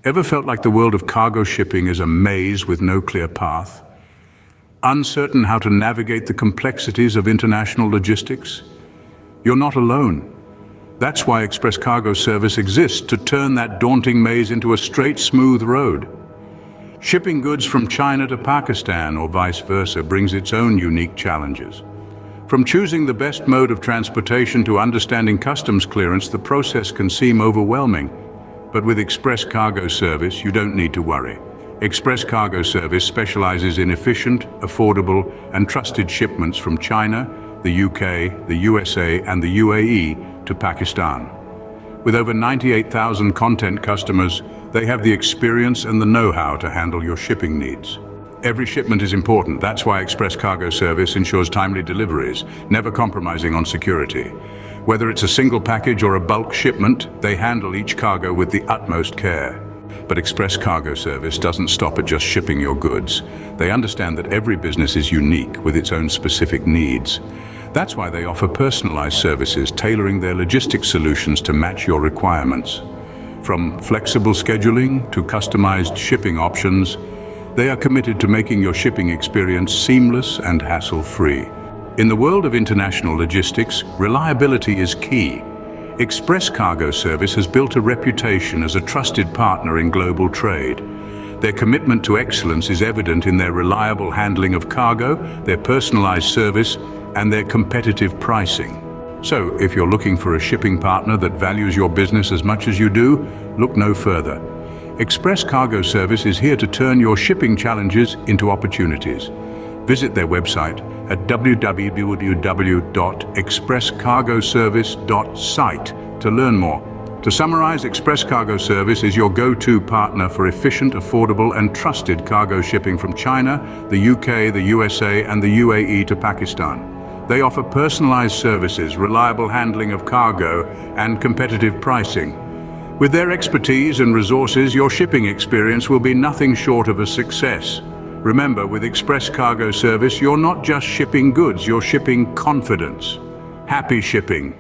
Ever felt like the world of cargo shipping is a maze with no clear path? Uncertain how to navigate the complexities of international logistics? You're not alone. That's why Express Cargo Service exists, to turn that daunting maze into a straight, smooth road. Shipping goods from China to Pakistan or vice versa brings its own unique challenges. From choosing the best mode of transportation to understanding customs clearance, the process can seem overwhelming. But with Express Cargo Service, you don't need to worry. Express Cargo Service specializes in efficient, affordable, and trusted shipments from China, the UK, the USA, and the UAE to Pakistan. With over 98,000 content customers, they have the experience and the know-how to handle your shipping needs. Every shipment is important. That's why Express Cargo Service ensures timely deliveries, never compromising on security. Whether it's a single package or a bulk shipment, they handle each cargo with the utmost care. But Express Cargo Service doesn't stop at just shipping your goods. They understand that every business is unique with its own specific needs. That's why they offer personalized services, tailoring their logistics solutions to match your requirements. From flexible scheduling to customized shipping options, they are committed to making your shipping experience seamless and hassle-free. In the world of international logistics, reliability is key. Express Cargo Service has built a reputation as a trusted partner in global trade. Their commitment to excellence is evident in their reliable handling of cargo, their personalized service, and their competitive pricing. So, if you're looking for a shipping partner that values your business as much as you do, look no further. Express Cargo Service is here to turn your shipping challenges into opportunities. Visit their website at www.expresscargoservice.site to learn more. To summarize, Express Cargo Service is your go-to partner for efficient, affordable, and trusted cargo shipping from China, the UK, the USA, and the UAE to Pakistan. They offer personalized services, reliable handling of cargo, and competitive pricing. With their expertise and resources, your shipping experience will be nothing short of a success. Remember, with Express Cargo Service, you're not just shipping goods, you're shipping confidence. Happy shipping.